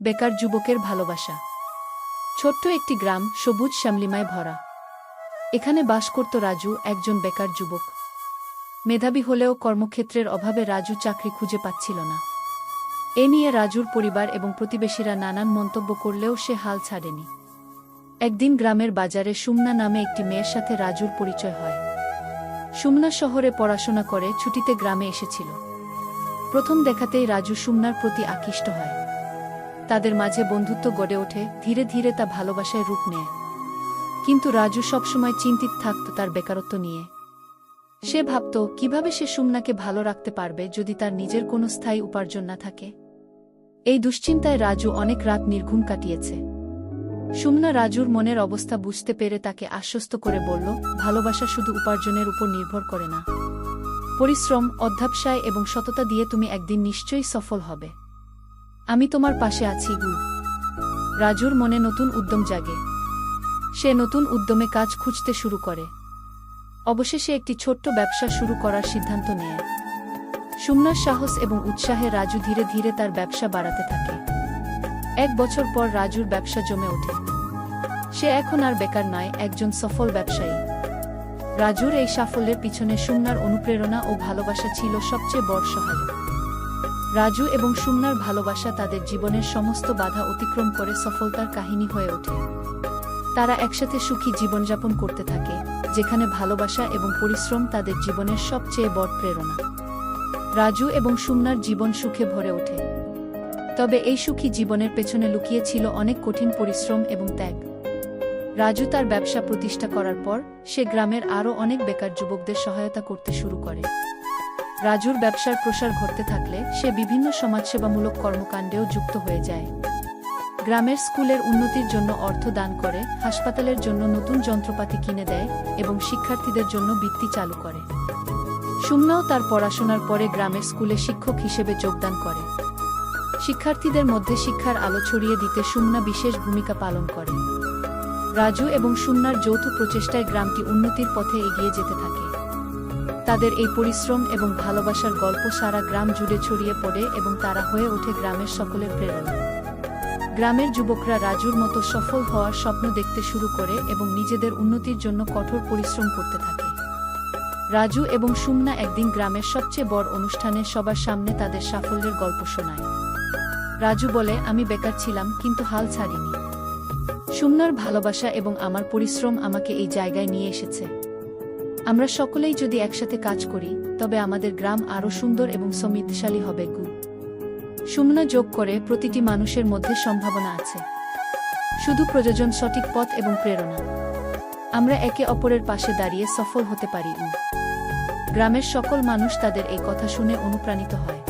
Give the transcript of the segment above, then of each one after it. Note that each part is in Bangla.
বেকার যুবকের ভালোবাসা। ছোট্ট একটি গ্রাম, সবুজ শ্যামলিমায় ভরা। এখানে বাস করত রাজু, একজন বেকার যুবক। মেধাবী হলেও কর্মক্ষেত্রের অভাবে রাজু চাকরি খুঁজে পাচ্ছিল না। এ নিয়ে রাজুর পরিবার এবং প্রতিবেশীরা নানান মন্তব্য করলেও সে হাল ছাড়েনি। একদিন গ্রামের বাজারে সুমনা নামে একটি মেয়ের সাথে রাজুর পরিচয় হয়। সুমনা শহরে পড়াশোনা করে ছুটিতে গ্রামে এসেছিল। প্রথম দেখাতেই রাজু সুমনার প্রতি আকৃষ্ট হয়। তাদের মাঝে বন্ধুত্ব গড়ে ওঠে, ধীরে ধীরে তা ভালোবাসায় রূপ নেয়। কিন্তু রাজু সবসময় চিন্তিত থাকত তার বেকারত্ব নিয়ে। সে ভাবত কিভাবে সে সুমনাকে ভালো রাখতে পারবে যদি তার নিজের কোনো স্থায়ী উপার্জন না থাকে। এই দুশ্চিন্তায় রাজু অনেক রাত নির্ঘুম কাটিয়েছে। সুমনা রাজুর মনের অবস্থা বুঝতে পেরে তাকে আশ্বস্ত করে বলল, ভালোবাসা শুধু উপার্জনের উপর নির্ভর করে না। পরিশ্রম, অধ্যবসায় এবং সততা দিয়ে তুমি একদিন নিশ্চয়ই সফল হবে। আমি তোমার পাশে আছি গু। রাজুর মনে নতুন উদ্যম জাগে। সে নতুন উদ্যমে কাজ খুঁজতে শুরু করে। অবশেষে একটি ছোট্ট ব্যবসা শুরু করার সিদ্ধান্ত নেয়। সুমনার সাহস এবং উৎসাহে রাজু ধীরে ধীরে তার ব্যবসা বাড়াতে থাকে। 1 বছর পর রাজুর ব্যবসা জমে ওঠে। সে এখন আর বেকার নয়, একজন সফল ব্যবসায়ী। রাজুর এই সাফল্যের পিছনে সুমনার অনুপ্রেরণা ও ভালোবাসা ছিল সবচেয়ে বড় সহায়ক। রাজু এবং সুমনার ভালোবাসা তাদের জীবনের সমস্ত বাধা অতিক্রম করে সফলতার কাহিনী হয়ে ওঠে। তারা একসাথে সুখী জীবনযাপন করতে থাকে, যেখানে ভালোবাসা এবং পরিশ্রম তাদের জীবনের সবচেয়ে বড় প্রেরণা। রাজু এবং সুমনার জীবন সুখে ভরে ওঠে। তবে এই সুখী জীবনের পেছনে লুকিয়ে ছিল অনেক কঠিন পরিশ্রম এবং ত্যাগ। রাজু তার ব্যবসা প্রতিষ্ঠা করার পর সে গ্রামের আরও অনেক বেকার যুবকদের সহায়তা করতে শুরু করে। রাজুর ব্যবসার প্রসার ঘটতে থাকলে সে বিভিন্ন সমাজসেবামূলক কর্মকাণ্ডেও যুক্ত হয়ে যায়। গ্রামের স্কুলের উন্নতির জন্য অর্থ দান করে, হাসপাতালের জন্য নতুন যন্ত্রপাতি কিনে দেয় এবং শিক্ষার্থীদের জন্য বৃত্তি চালু করে। সুমনাও তার পড়াশোনার পরে গ্রামের স্কুলে শিক্ষক হিসেবে যোগদান করে। শিক্ষার্থীদের মধ্যে শিক্ষার আলো ছড়িয়ে দিতে সুমনা বিশেষ ভূমিকা পালন করে। রাজু এবং সুমনার যৌথ প্রচেষ্টায় গ্রামটি উন্নতির পথে এগিয়ে যেতে থাকে। তাদের এই পরিশ্রম এবং ভালোবাসার গল্প সারা গ্রাম জুড়ে ছড়িয়ে পড়ে এবং তারা হয়ে ওঠে গ্রামের সকলের প্রেরণা। গ্রামের যুবকরা রাজুর মতো সফল হওয়ার স্বপ্ন দেখতে শুরু করে এবং নিজেদের উন্নতির জন্য কঠোর পরিশ্রম করতে থাকে। রাজু এবং সুমনা একদিন গ্রামের সবচেয়ে বড় অনুষ্ঠানে সবার সামনে তাদের সাফল্যের গল্প শোনায়। রাজু বলে, আমি বেকার ছিলাম কিন্তু হাল ছাড়িনি। সুমনার ভালোবাসা এবং আমার পরিশ্রম আমাকে এই জায়গায় নিয়ে এসেছে। আমরা সকলেই যদি একসাথে কাজ করি তবে আমাদের গ্রাম আরও সুন্দর এবং সমৃদ্ধশালী হবে গু। সুমনা যোগ করে, প্রতিটি মানুষের মধ্যে সম্ভাবনা আছে, শুধু প্রয়োজন সঠিক পথ এবং প্রেরণা। আমরা একে অপরের পাশে দাঁড়িয়ে সফল হতে পারি। গ্রামের সকল মানুষ তাদের এই কথা শুনে অনুপ্রাণিত হয়।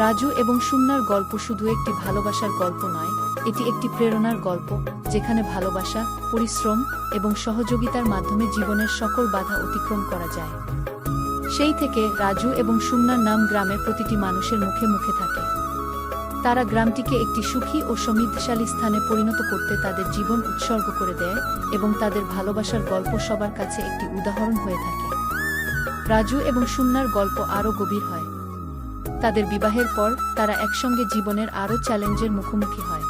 রাজু এবং সুমনার গল্প শুধু একটি ভালোবাসার গল্প নয়, এটি একটি প্রেরণার গল্প, যেখানে ভালোবাসা, পরিশ্রম এবং সহযোগিতার মাধ্যমে জীবনের সকল বাধা অতিক্রম করা যায়। সেই থেকে রাজু এবং সুমনার নাম গ্রামের প্রতিটি মানুষের মুখে মুখে থাকে। তারা গ্রামটিকে একটি সুখী ও সমৃদ্ধশালী স্থানে পরিণত করতে তাদের জীবন উৎসর্গ করে দেয় এবং তাদের ভালোবাসার গল্প সবার কাছে একটি উদাহরণ হয়ে থাকে। রাজু এবং সুমনার গল্প আরও গভীর হয়। তাদের বিবাহের পর তারা একসঙ্গে জীবনের আরও চ্যালেঞ্জের মুখোমুখি হয়।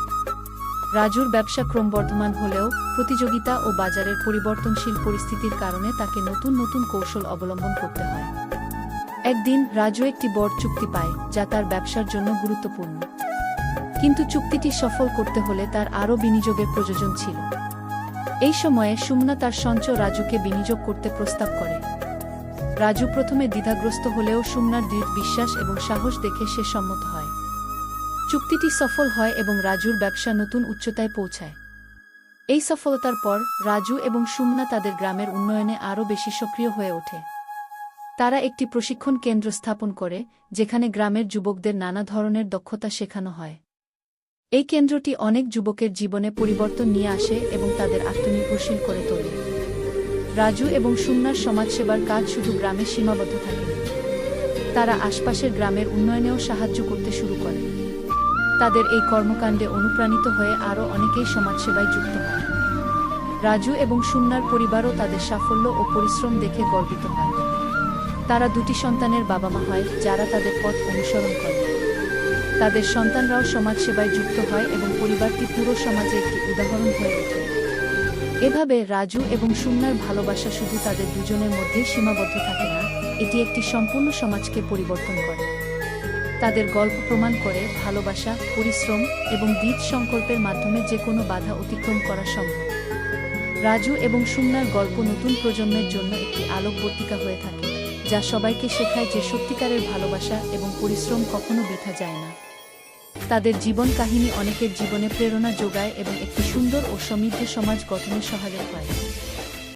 রাজুর ব্যবসা ক্রমবর্ধমান হলেও প্রতিযোগিতা ও বাজারের পরিবর্তনশীল পরিস্থিতির কারণে তাকে নতুন নতুন কৌশল অবলম্বন করতে হয়। একদিন রাজু একটি বড় চুক্তি পায় যা তার ব্যবসার জন্য গুরুত্বপূর্ণ। কিন্তু চুক্তিটি সফল করতে হলে তার আরও বিনিয়োগের প্রয়োজন ছিল। এই সময়ে সুমনা তার সঞ্চয় রাজুকে বিনিয়োগ করতে প্রস্তাব করে। রাজু প্রথমে দ্বিধাগ্রস্ত হলেও সুমনার দৃঢ় বিশ্বাস এবং সাহস দেখে সে সম্মত হয়। চুক্তিটি সফল হয় এবং রাজুর ব্যবসা নতুন উচ্চতায় পৌঁছায়। এই সফলতার পর রাজু এবং সুমনা তাদের গ্রামের উন্নয়নে আরও বেশি সক্রিয় হয়ে ওঠে। তারা একটি প্রশিক্ষণ কেন্দ্র স্থাপন করে, যেখানে গ্রামের যুবকদের নানা ধরনের দক্ষতা শেখানো হয়। এই কেন্দ্রটি অনেক যুবকের জীবনে পরিবর্তন নিয়ে আসে এবং তাদের আত্মনির্ভরশীল করে তোলে। রাজু এবং সুমনার সমাজসেবার কাজ শুধু গ্রামে সীমাবদ্ধ থাকেনি। তারা আশপাশের গ্রামের উন্নয়নেও সাহায্য করতে শুরু করে। তাদের এই কর্মকাণ্ডে অনুপ্রাণিত হয়ে আরও অনেকেই সমাজসেবায় যুক্ত হয়। রাজু এবং সুমনার পরিবারও তাদের সাফল্য ও পরিশ্রম দেখে গর্বিত হয়। তারা 2টি সন্তানের বাবা মা হয় যারা তাদের পথ অনুসরণ করে। তাদের সন্তানরাও সমাজসেবায় যুক্ত হয় এবং পরিবারটি পুরো সমাজে একটি উদাহরণ হয়ে ওঠে। এভাবে রাজু এবং সুমনার ভালোবাসা শুধু তাদের দুজনের মধ্যেই সীমাবদ্ধ থাকে না, এটি একটি সম্পূর্ণ সমাজকে পরিবর্তন করে। তাদের গল্প প্রমাণ করে ভালোবাসা, পরিশ্রম এবং দৃঢ় সংকল্পের মাধ্যমে যে কোনো বাধা অতিক্রম করা সম্ভব। রাজু এবং সুমনার গল্প নতুন প্রজন্মের জন্য একটি আলোকবর্তিকা হয়ে থাকে, যা সবাইকে শেখায় যে সত্যিকারের ভালোবাসা এবং পরিশ্রম কখনো বৃথা যায় না। তাদের জীবন কাহিনী অনেকের জীবনে প্রেরণা যোগায় এবং একটি সুন্দর ও সমৃদ্ধ সমাজ গঠনে সহায়ক হয়।